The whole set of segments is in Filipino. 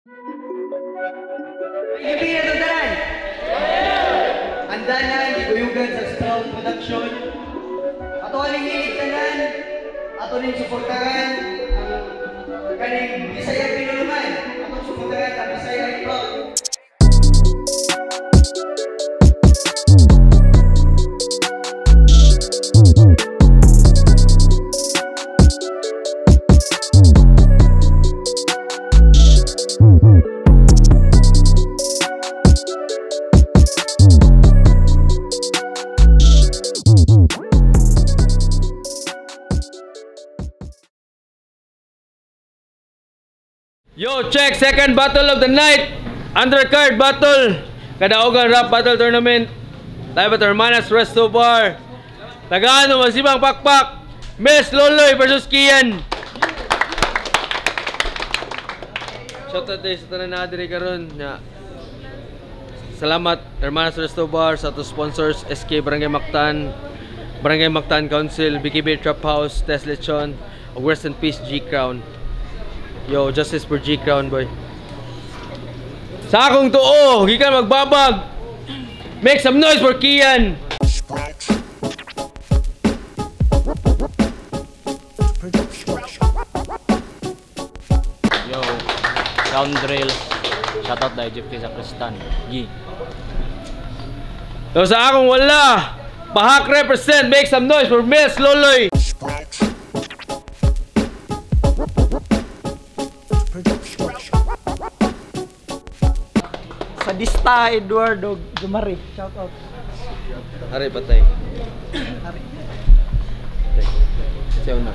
Gabi na tundanan! Handa na, giguyugan sa Sprout Production. Ato aling hiligtanan, ato ning suportahan ang kaning Bisaya Pinuluman. Ato suportahan ang Bisaya Vlog. Yo, check! Second battle of the night! Undercard battle! Kadaogan rap battle tournament. Live at Hermanas Resto Bar. Tagaano, Masibang Pakpak. Miss Loloy versus Kian. Shoutout tayo sa tanan na diri karon. Salamat Hermanas Resto Bar sa ato sponsors SK Barangay Mactan, Barangay Mactan Council, BKB Trap House, Tess Lechon, Rest in Peace G Crown. Yo, justice for G Crown, boy. Sa akong tuo, gikan magbabag. Make some noise for Kian. Yo, sound drill. Shoutout na Egypti sa Kristan. G. So sa akong wala, Pahak represent. Make some noise for Miss Loloy. Sadista Eduardo Gumari, shout out. Hari patay. Hari. Siya na.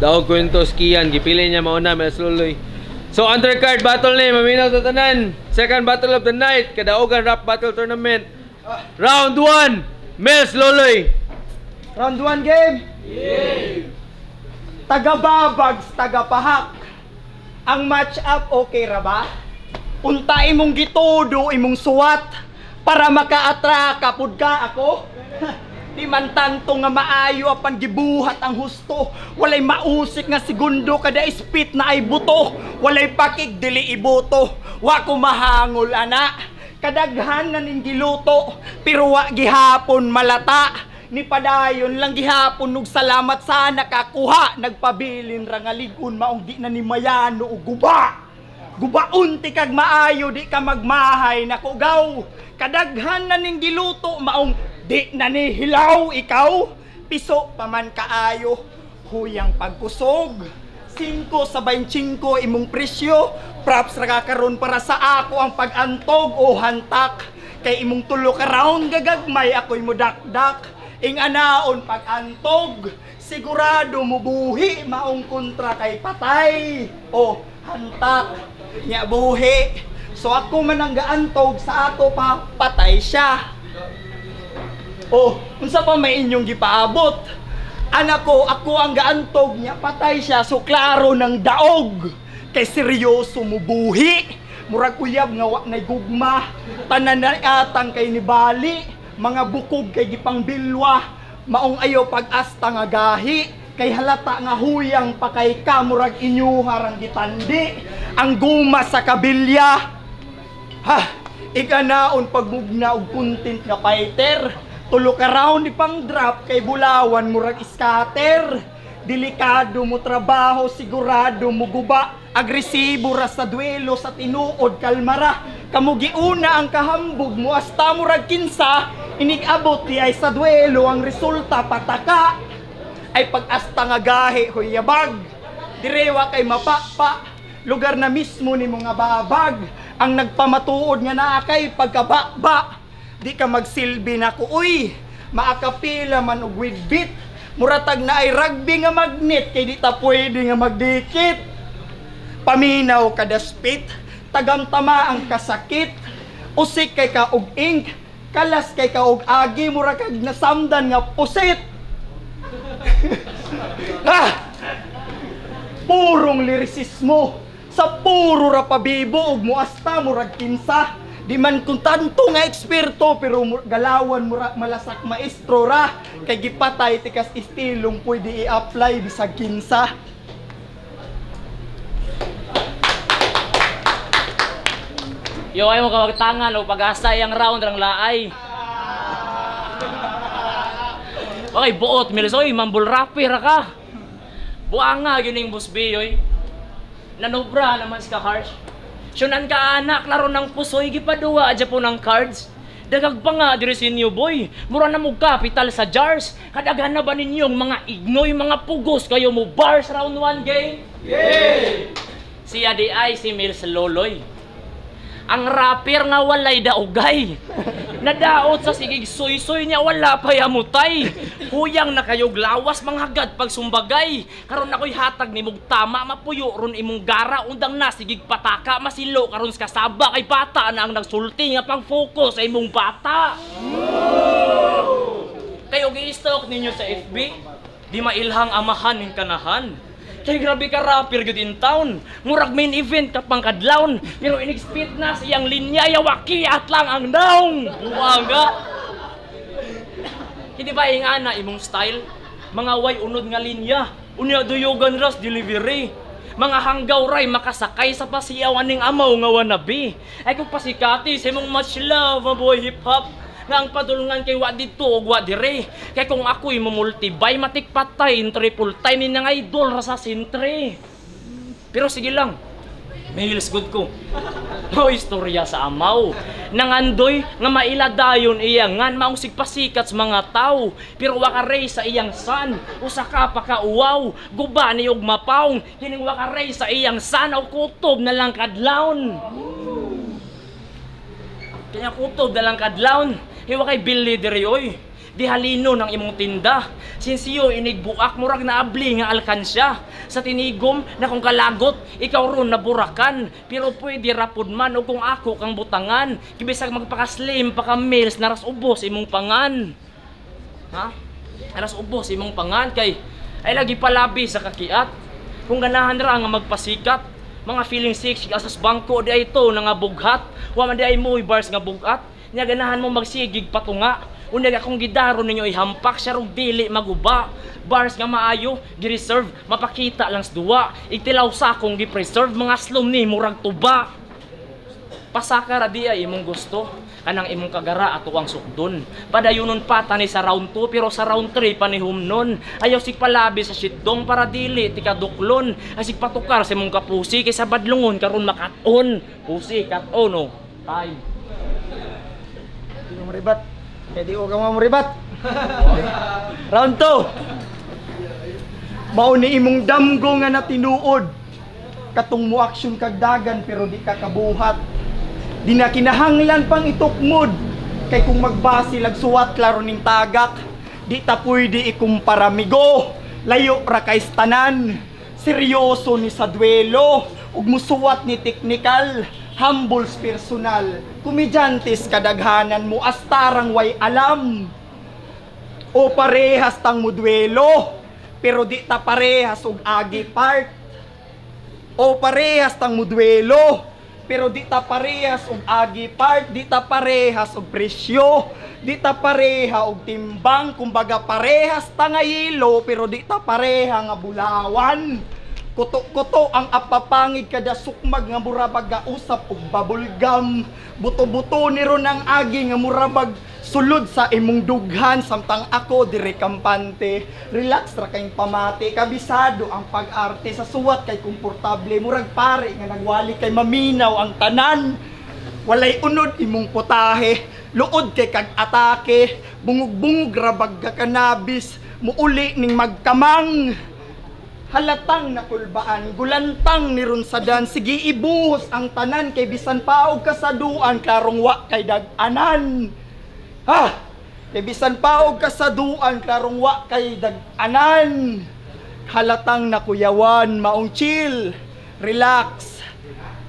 Daog kwentos Kian, gipili niya mauna Miss Loloy. So undercard battle ni maminaw sa tanan. Second battle of the night, Kadaogan Rap Battle Tournament. Round 1, Miss Loloy. Round 1 game. Yeah. Taga-babags, taga-pahak. Ang match up okay ra ba? Unta imong gitudo, imong suwat para maka-attract kapud ka ako. Di man tanto nga maayo apan gibuhat ang husto. Walay mausik nga segundo kada ispit na ay buto. Walay pakig dili iboto. Wa ko mahangol ana. Kadaghan na ning giluto pero wa gihapon malata. Ni padayon lang gihapon ug salamat sa nakakuha. Nagpabilin ra nga ligon maong di na ni mayano ug guba. Gubaon ti kag maayo di ka magmahay nakugaw. Kadaghan na ning giluto maong di na ni hilaw ikaw. Piso pa man kaayo huyang pagkusog. 5 sa 25 imong presyo. Props ra karon para sa ako ang pag-antog o hantak. Kay imong tulo ka round gagagmay ako'y mudakdak. Ing anaon pag-antog sigurado mo buhi maong kontra kay patay o hantak. Nya buhi. So ako man ang gaantog sa ato pa patay siya. Oh, unsa pa may inyong gipaabot? Anak ko, ako ang gaantog niya patay siya. So klaro ng daog. Kay seryoso mo buhi. Murag uyab nga wa nay gugma. Tanan na atang kay ni bali. Mga bukog kay gipang bilwa. Maong ayo pag-asta nga gahi. Kay halata nga huyang pa kay ka murag inyuharang gitandi. Ang guma sa kabilya. Ha, iganaon pagmugna og content nga fighter. Tulo ka round ni pang drop kay bulawan murag scatter. Delikado mo trabaho sigurado mo guba. Agresibo ra sa duelo sa tinuod kalmara. Kamugiuna ang kahambog mo hasta murag kinsa. Inig-abot di ay sa duelo ang resulta pataka. Ay pag-asta nga gahi huyabag. Direwa kay mapakpa. Lugar na mismo ni mga babag. Ang nagpamatuod nga naa kay pagkabakba. Di ka magsilbi na ko, uy, maakapila man og with beat. Muratag na ay rugby nga magnet, kay di ta pwede nga magdikit. Paminaw kada spit, tagamtama ang kasakit. Usik kay ka og ink, kalas kay ka og agi, murakag nasamdan nga pusit. Ha! Purong lirisismo, sa puro ra pabibo og muasta murag kinsa. Di man kung tanto nga eksperto pero galawan mura malasak maestro ra kay gipatay tikas istilong pwede i-apply bisag kinsa. Yo ay mo kawagtangan o pag-asa yang round rang laay. Okay, buot milisoy, mambul rapper ka. Buanga gining Boss B oy. Nanobra naman ska harsh. Syunan ka anak laro ng pusoy gipaduwa adya po ng cards. Dagag pa nga diri sa inyo boy. Mura na mo capital sa jars. Kadaghan na ba ninyong mga ignoy, mga pugos kayo mo bars round 1 game? Yay! Si Adi ay si Mills Loloy. Ang rapper nga walay daugay. Nadaot sa sigig soy-soy niya wala pa yamutay. Huyang na kayog lawas manghagad pag sumbagay. Karon ako'y hatag ni mong tama mapuyo ron imong gara undang na sigig pataka masilo karon sa kasaba kay bata na ang nagsulti nga pang-focus sa imong bata. Kayo gi-stalk ninyo sa FB, di mailhang amahan ning kanahan. Kay grabe ka rapper gud in town. Murag main event ka pang kadlawon, pero in-expect na siyang linya yawaki at lang ang daong. Buwaga. Hindi ba ingana imong style? Mga way unod nga linya, unya duyogan ras delivery. Mga hanggaw ray makasakay sa pasiyawan ning amaw nga wannabe. Ay kung pasikati sa imong much love boy hip hop. Nga ang padulungan kay wa dito o wa dire. Kaya kung ako'y mamultibay, matikpatay, triple time ni nga idol ra sa sintre. Pero sige lang, may heels good ko. No istorya sa amaw. Nangandoy nga mailadayon iya ngan mausig pasikat sa mga tao. Pero wakaray sa iyang san, usa ka pa ka uwaw, guba ni og mapaw. Hining wakaray sa iyang san o kutob na lang kadlawon. Kaya kutob na lang kadlawon. Hiwa kay Billy diri oy. Di halino ng imong tinda. Sinsiyo inigbuak murag na abli nga alkansya. Sa tinigom na kung kalagot, ikaw ron naburakan. Pero pwede rapod man o kung ako kang butangan. Kibisag magpaka-slim, paka-meals, naras ubos imong pangan. Ha? Naras ubos imong pangan kay ay lagi palabi sa kakiat. Kung ganahan ra nga magpasikat, mga feeling sick asas bangko di ay ito na nga bughat. Wa man di ay mo'y bars nga bugat. Nya ganahan mo magsigig patunga. Unya akong gidaro ninyo ihampak siya rog dili maguba. Bars nga maayo gi-reserve mapakita lang sa duwa. Itilaw sa akong gi-preserve mga slum ni murag tuba. Pasaka ra di ay imong gusto. Kanang imong kagara ato ang sukdon. Padayunon pa tani sa round 2 pero sa round 3 panihum nun. Ayaw sig palabi sa shitdong para dili ti kaduklon. Ay sig patukar sa imong kapusi kaysa badlungon karon makaton. Pusi katon no. Time. Muribat. Pwede o kang mamuribat. Round 2. Mao ni imong damgo nga na tinuod. Katong mo aksyon kagdagan pero di ka kabuhat. Di na kinahanglan pang itukmod. Kay kung magbasi lagsuwat laro ning tagak, di ta pwede ikumpara migo. Layo ra kay tanan. Seryoso ni sa duelo. Ug musuwat ni teknikal. Humbles personal, komedyantes kadaghanan mo astarang way alam. O parehas tang mudwelo, pero di ta parehas og agi part. O parehas tang mudwelo, pero di ta parehas og agi part. Di ta parehas og presyo, di ta pareha og timbang. Kumbaga parehas ta nga yelo, pero di ta pareha nga bulawan. Kuto-kuto ang apapangig kada sukmag nga murabag ga usap og babulgam. Buto-buto ni ron ang agi nga murabag sulod sa imong dughan samtang ako dire kampante. Relax ra kayong pamati, kabisado ang pag-arte sa suwat kay komportable murag pare nga nagwali kay maminaw ang tanan. Walay unod imong putahe, luod kay kag atake, bungog-bungog rabag ga kanabis, muuli ning magkamang. Halatang nakulbaan, gulantang ni ron sadan, sige ibuhos ang tanan kay bisan paog kasaduan klarong wa kay dag-anan. Ha? Kay bisan paog kasaduan klarong wa kay dag-anan. Halatang nakuyawan, maong chill, relax,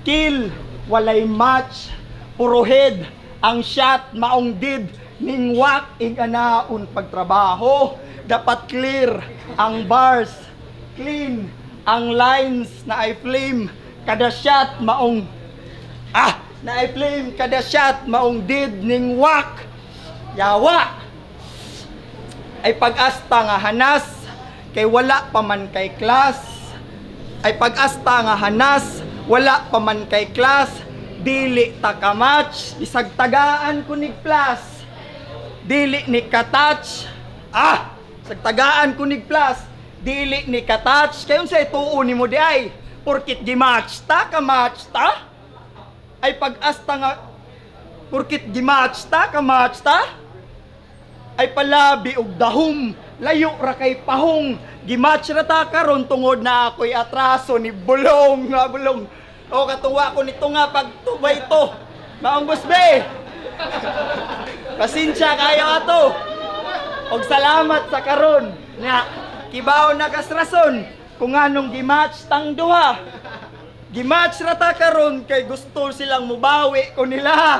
kill, walay match, puro head, ang shot, maong did, ning wak, ing anaon pagtrabaho, dapat clear ang bars, clean ang lines na ay flame kada shot maong na ay flame kada shot maong did ning wak yawa ay pag-asta nga hanas kay wala pa man kay class ay pag-asta nga hanas wala pa man kay class dili ta ka match, bisag tagaan ko nig plus, dili ni ka touch. Bisag tagaan ko nig plus, dili ni ka touch. Kayon sa ituo ni mo di ay, porkit gi-match ta, ka match ta? Ay pag-asta nga, porkit gi-match ta, ka match ta? Ay palabi og dahom, layo ra kay pahong, gi-match ra ta karon tungod na ako'y atraso ni bulong nga bulong. O katuwa ko nito nga pagtubay to. Maunggos be. Pasensya kayo ato. Og salamat sa karon nga kibaw na kasrason kung anong gi-match tang duha. Gi-match ra ta karon kay gusto silang mubawi ko nila.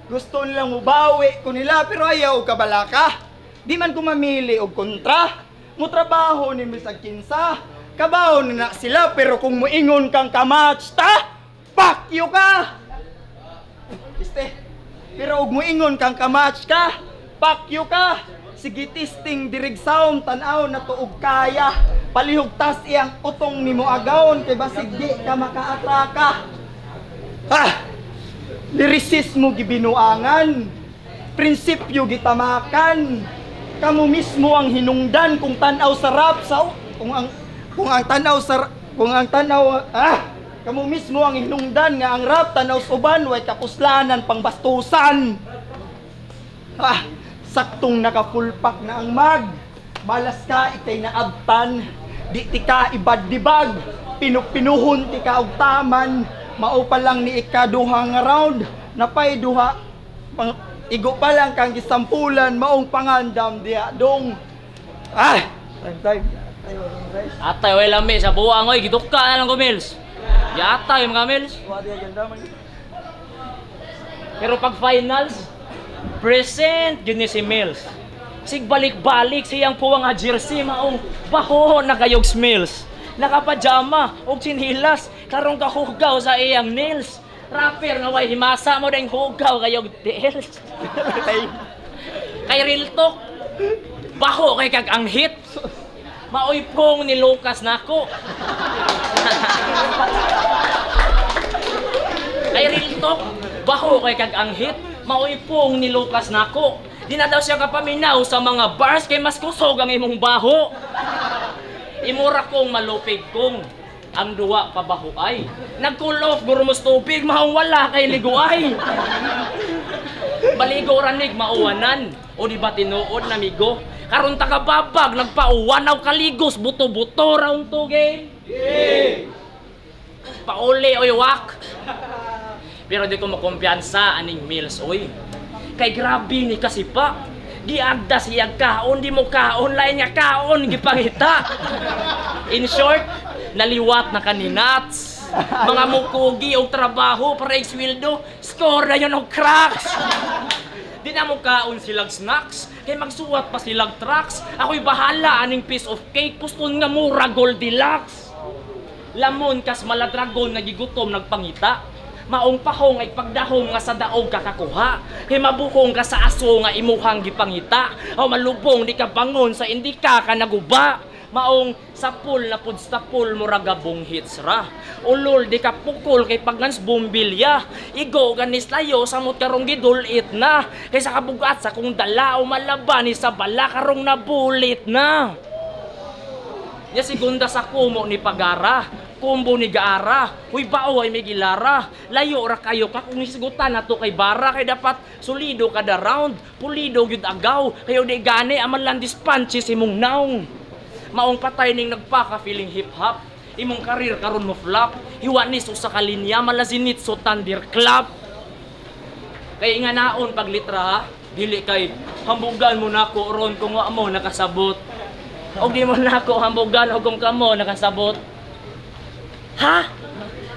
Gusto nilang mubawi ko nila pero ayaw kabalaka. Di man ko mamili og kontra. Mo trabaho ni misag kinsa. Kabaw na sila pero kung muingon kang kamatch ta, fuck you ka. Pero og muingon kang kamatch ka, fuck you ka. Sige testing dirig sound tan-aw na tuog kaya. Palihog tas iyang utong nimo agawon kay basig di ka makaatraka. Lirisis mo gibinuangan, prinsipyo gitamakan. Kamu mismo ang hinungdan kung tanaw sarap sa kamu mismo ang hinungdan nga ang rap tanaw suban way kapuslanan pangbastusan. Saktong naka full pack na ang mag. Malas ka itay naabtan, di ti ka ibad-dibag, pinuhon ti ka og taman. Mao pa lang ni ikaduha nga round, napay duha igo pa lang kang gisampulan maong pangandam diha dong. Time. Atay, way lami sa buwang, oy. Gidukka na lang ko, Mills. Yatay, mga Mills. Pero pag finals, present yun ni si Mills. Sig balik-balik siyang puwang a jersey, maong baho na kayog Mills. Nakapajama, og sinhilas, karong kahugaw sa iyang nails. Rapper nga way himasa mo dahil hugaw kayog nails. Kay real talk, baho kay kag ang hit. Maoy pong ni Lucas nako. Ay real talk, baho kay kag ang hit. Maoy pong ni Lucas nako. Di na daw siya kapaminaw sa mga bars kay mas kusog ang imong baho. Imura kong malupig kong ang duwa pabaho ay. Nag-cool off gurumos tubig mahong wala kay liguay. Baligo ranig mauwanan o di ba tinuod na migo. Karon takababag nagpauwanaw kaligos buto-buto round to game. Pauli oy wak. Pero di ko makumpiyansa aning Mills oy. Kay grabe ni kasi pa. Di agda siyang kaon, di mo kaon lain nga kaon gipangita. In short, naliwat na kaninats. Mga mukugi og trabaho para isweldo, score na yun og cracks. Di na mo kaon silang snacks, kay magsuwat pa silang tracks. Ako'y bahala aning piece of cake, puston nga mura Goldilocks. Lamon kas maladragon nagigutom nagpangita. Maong pahong ay pagdahom nga sa daog kakakuha. Kay mabuhong ka sa aso nga imuhang gipangita. O malubong di ka bangon sa indi ka naguba. Maong sapul na pudstapul muragabong hits ra. Ulol di ka pukol kay pagngans bumbilya. Igo ganis layo samot karong gidulit na. Kay sa kabugat sa kung dala o malaban ni sa bala karong nabulit na. Nya segunda sa kumo ni Pagara. Kumbo ni Gaara, huy bao ay may gilara. Layo ra kayo ka kung isigutan nato kay bara kay dapat solido kada round, pulido gyud agaw. Kayo di gani aman lang dispanches imong naong. Maong patay ning nagpaka feeling hip hop. Imong karir karon mo flop. Hiwanis usa ka linya malazinit so Thunder Club. Kay nga naon paglitra ha, dili kay hambugan mo nako ron kung wa mo nakasabot. Og di mo nako hambugan og kung kamo nakasabot. Ha?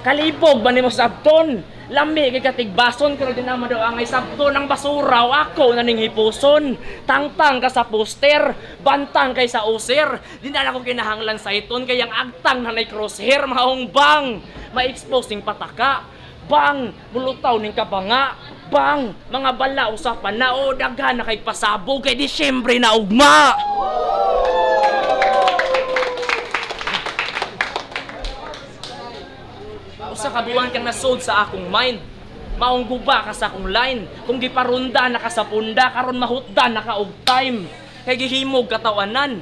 Kalibog ba ni mo sabton? Lami kay katigbason pero di naman daw angay sabton ng basura o ako na ning hipuson. Tangtang ka sa poster, bantang kay sa user. Di na ako kinahanglan sa iton kay ang agtang nanay crosshair maong bang. Ma-expose ning pataka. Bang, mulutaw ning kabanga. Bang, mga bala usapan na o daghan na kay pasabog kay Disyembre na ugma. Usa ka buwan kang nasod sa akong mind. Maong guba ka sa akong line. Kung di parunda nakasapunda, karon mahutda naka og time. Kay gihimog katawanan.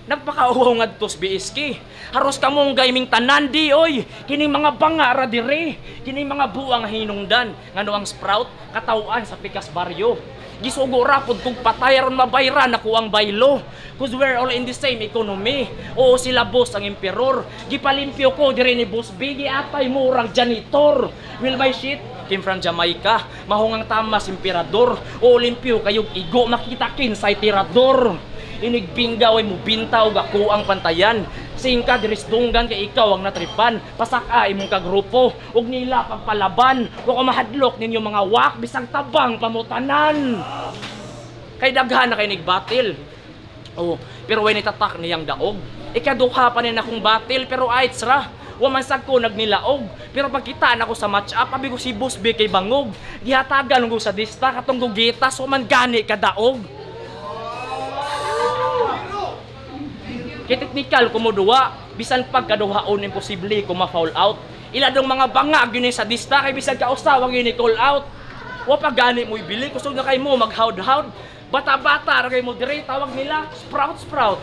Nagpakauhaw nga tos BSK. Haros ka mong gaming tanan di oy. Kining mga banga ra dire. Kining mga buang hinungdan. Ngano ang sprout katawan sa pikas baryo. Gisugo ra pud kung patay aron mabayran ako ang baylo. Cause we're all in the same economy. Oo sila boss ang emperor. Gipalimpyo ko dire ni Boss B. Giatay murag janitor. Will my shit came from Jamaica. Mahungang tamas emperador. O limpyo kayog igo makita kin sa tirador. Inigbingga way mo binta og ako ang pantayan. Singka diris dunggan kay ikaw ang natripan. Pasaka imong kagrupo ug nila pagpalaban. Wa ko mahadlok ninyo mga wak bisag tabang pamutanan. Kay daghan na kay nigbatil. Oh, pero way nitatak niyang daog. Ikaduha pa ni akong batil pero aits ra. Wa man sad ko nagnilaog. Pero pagkita na ko sa match up, abi ko si Boss B kay bangog. Gihatagan ko sa dista katong gugitas wa man gani kadaog. Kay technical kumuduwa, bisan pagkaduhaon imposible ko ma-foul out. Iladong mga banga gyud sa dista kay bisag ka usawa gyud ni call out. Wa pa gani mo ibili kusog na kay mo mag-howd-howd. Bata-bata ra kay mo dire tawag nila sprout.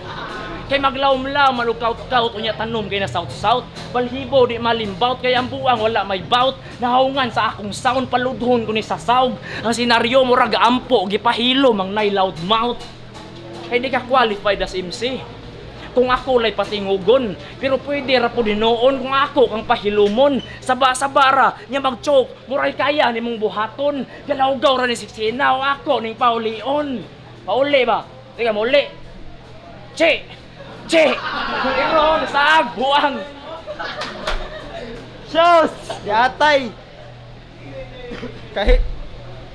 Kay maglawom-law malukaut-kaut unya tanom kay na south-south. Balhibo di malimbaut kay ang buang wala may bout. Nahungan sa akong sound paludhon ko ni sa saug. Ang senaryo mo ra gaampo gipahilo mang nay loud mouth. Kay di ka qualified as MC. Kung ako lay patingugon, pero pwede ra po dinoon kung ako kang pahilumon. Saba-sabara, niya mag-choke, muray kaya ni mong buhaton. Galawgaw ra ni Siksina o ako ning paulion. Pauli ba? Teka, mauli. Che! Pero, nasaag, buang. Shows! Yatay! Kahit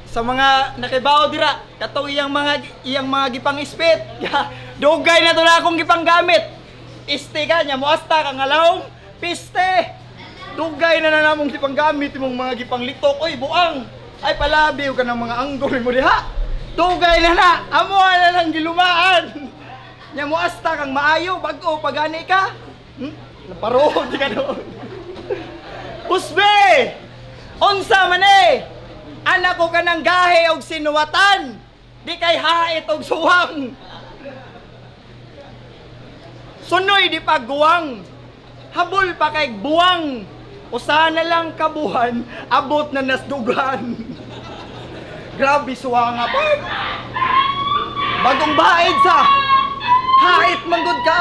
sa mga nakibaw dira, katong iyang mga gipang ispit. Dugay na to na akong gipang gamit. Iste ka nya moasta ka ngalawom, piste. Dugay na namong gipang gamit imong mga gipang litok. Oy, buang. Ay palabiw ka ng mga anggol mo diha. Dugay na. Amo na lang gilumaan. Nya moasta kang maayo bag-o pagani ka. Naparood ka doon. Usbe! Unsa man eh? Anak ko ka ng gahe og sinuwatan. Di kay hait og suwang. Sunoy di pagguwang. Habol pa kay buwang. Usa na lang kabuhan, abot na nasdugan. Grabe suwang nga po. Bagong baid sa hait manggod ka.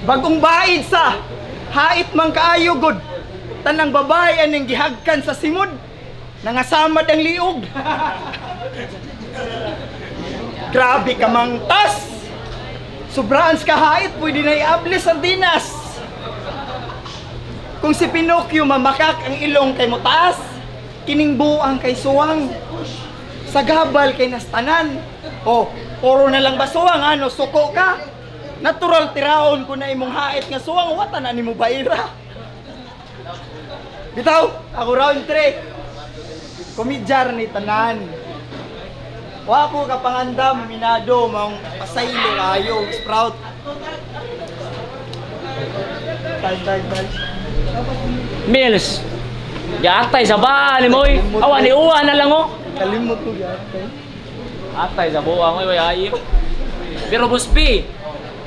Bagong baid sa hait man kaayo god. Tanang babae aning gihagkan sa simod. Nangasamad ang liog. Grabe ka mangtas. Sobraan ka hait, pwede na iable sardinas. Kung si Pinocchio mamakak ang ilong kay motaas, kining buang kay suwang. Sa gabal kay nastanan. O, puro na lang ba suwang, ano, suko ka? Natural tiraon ko na imong hait nga suwang, wata na ni mo baira. Bitaw, ako round 3. Komedjar ni tanan. Wa ko kapanganda maminado maong pasaylo kayo sprout. Tay. Mills. Yatay sa bali mo oy. Awa ni uwa na lang oh. Kalimot ko yatay. Atay sa buang oy ayo. Pero Boss B,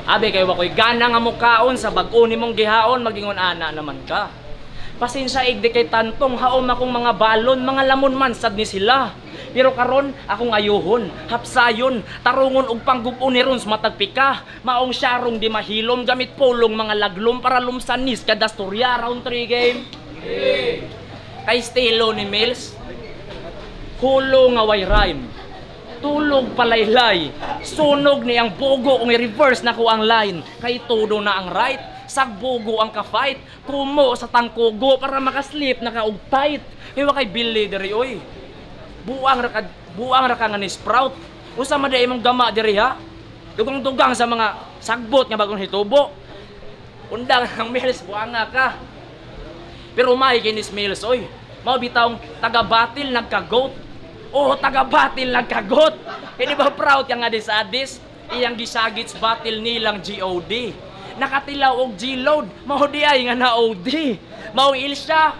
abi kay wa koy gana nga mukaon sa bag-o nimong gihaon magingon ana naman ka. Pasensya igdi kay tantong haom akong mga balon, mga lamon man sad ni sila. Pero karon akong ayuhon, hapsayon, tarungon og panggub-o ni Rons matagpika. Maong syarong di mahilom gamit pulong mga laglom para lumsanis kada storya round 3 game. Kay estilo ni Mills, hulo nga way rhyme. Tulog palaylay, sunog ni ang bugo kung i-reverse na ko ang line. Kay todo na ang right, sagbugo ang ka-fight, kumo sa tangkugo para makaslip na ka og tight. Hiwa kay Billy diri oy. Buang ra ka nga ni sprout. Usa man day imong gama diri ha. Dugang-dugang sa mga sagbot nga bagong hitubo. Undang ang Mills, buanga ka. Pero may kinis Mills, oy. Mao bitawng taga-batil nagkagot. Oo, taga-batil nagkagot. Hindi ba proud yang adis-adis? Iyang gisagits batil nilang GOD. Nakatilaw og G-load, mao di ay nga na OD. Mao ilsya.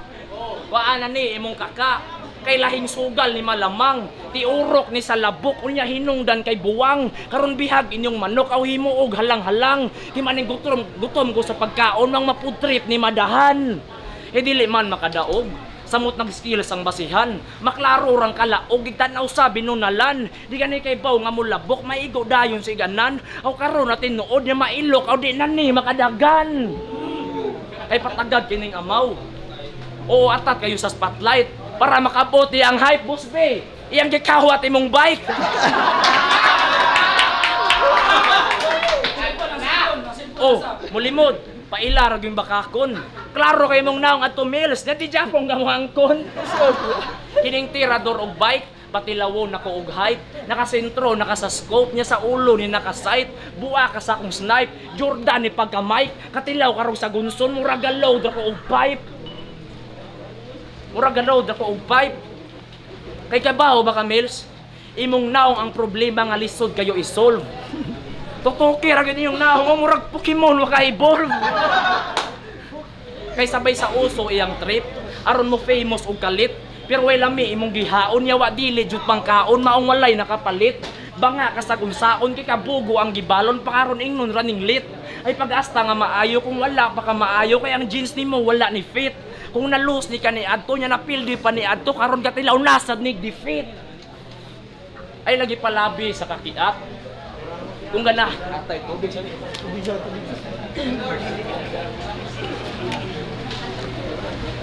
Waana ni imong kaka. Kay lahing sugal ni malamang, tiurok ni sa labok, unya hinungdan kay buwang, karon bihag inyong manok aw himuog halang-halang, di maning gutom ko sa pagkaon mang mapudtrip ni madahan. E dili man makadaog, samot nag skills ang basihan, maklaro rang kalaog, igtanaw sa binunalan, di gani kay baw nga mulabok, maigo dayon si ganan, aw karon natin nood niya mailok, aw di nani makadagan. Ay patagad kining amaw, o atat kayo sa spotlight, para makabuti ang hype, boss be. Iyang gikahwat imong bike. Oh, mulimod. Pailar yung bakakon. Klaro kay mong naong ato Mills. Dati Japong gamuhangkon. Kining tirador og bike. Patilawon ako og hype. Nakasentro, nakasa-scope niya sa ulo ni nakasight. Buwa ka sa akong snipe. Jordan ni pagka-mic. Katilaw karong sa gunson. Muragaload ako og pipe. Mura ganood ako og pipe. Kay kabaho baka Mills, imong naong ang problema nga lisod kayo isolve. Tutuki ra gyud yung naong murag Pokemon wa ka evolve. Kay sabay sa uso iyang trip, aron mo famous og kalit, pero way lami imong gihaon yawa dili jud pangkaon maong walay nakapalit. Banga ka sa kunsaon kay kabugo ang gibalon pakaron ingnon running lit. Ay pag-asta nga maayo kung wala pa ka maayo kay ang jeans nimo wala ni fit. Kung na-lose ni ka ni Adto, niya napildi pa ni Adto, karon katilaw nasad ni defeat. Ay lagi palabi sa kakiat. Kung gana, atay, tubig siya.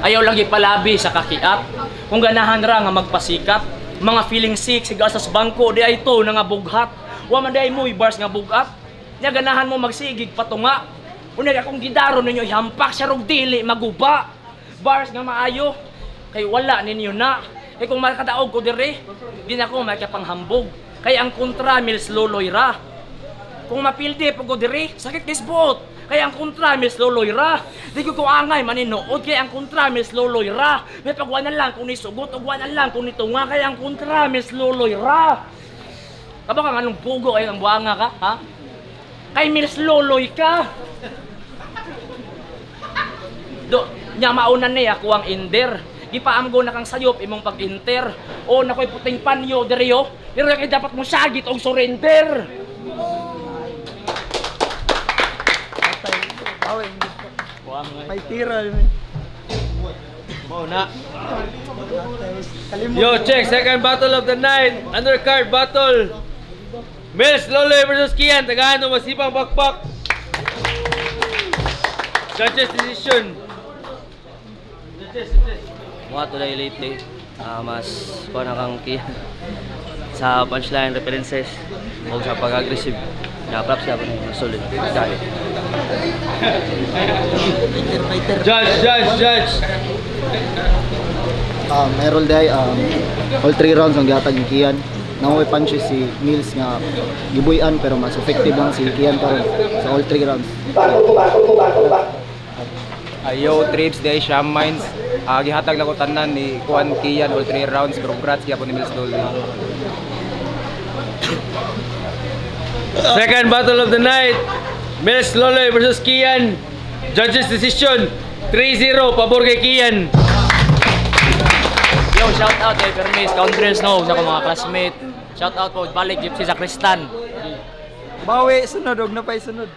Ayaw lagi palabi sa kakiat. Kung ganahan ra nga magpasikat, mga feeling sick, siga sa bangko, di ay to na nga bughat. Wa man day mo bars nga bugat. Nya ganahan mo magsigig patunga. Unay akong gidaro ninyo ihampak, siya rog dili maguba. Bars nga maayo, kay wala ninyo na. Kay kung makadaog ko dire, di na ko makipanghambog. Kay ang kontra Mills loloy ra. Kung mapildi po ko dire, sakit kisbot. Kay ang kontra Mills loloy ra. Di ko angay maninood, kay ang kontra Mills loloy ra. May pagwanan lang kung nisugot, ugwanan lang kung nitunga, kay ang kontra Mills loloy ra. Kaba ka anong pugo ay ang buanga ka, ha? Kay Mills loloy ka. Nya maunan niya ako ang inder. Gipaamgo na kang sayop imong pag-inter. O nakoy puting panyo diriyo. Pero kay dapat mo sagit og surrender. May tira. Na. Yo, check. Second battle of the night. Undercard battle. Mills Loloy versus Kian. Tagahan ng masipang bakbak. Judges decision. Mga tulay lately, mas kuha na kang Kian sa punchline references o sa pag-aggressive. Na-props siya po ng solid. Dahil. Judge. Meron day, all 3 rounds ang gihatag ni Kian. Namoy punches si Mills nga gibuyan pero mas effective lang si Kian karon sa all 3 rounds. Yo, trips day Sham Mines. Gihatag lang ko tanan ni Kuan Kian all 3 rounds pero congrats gyapon ni Mills Loloy. Second battle of the night. Mills Loloy versus Kian. Judges decision 3-0 pabor kay Kian. Yo, shout out kay Permis, Countries no, sa mga classmate. Shout out po, balik gyud si Zakristan. Bawi, sunod, huwag na pa'y sunod.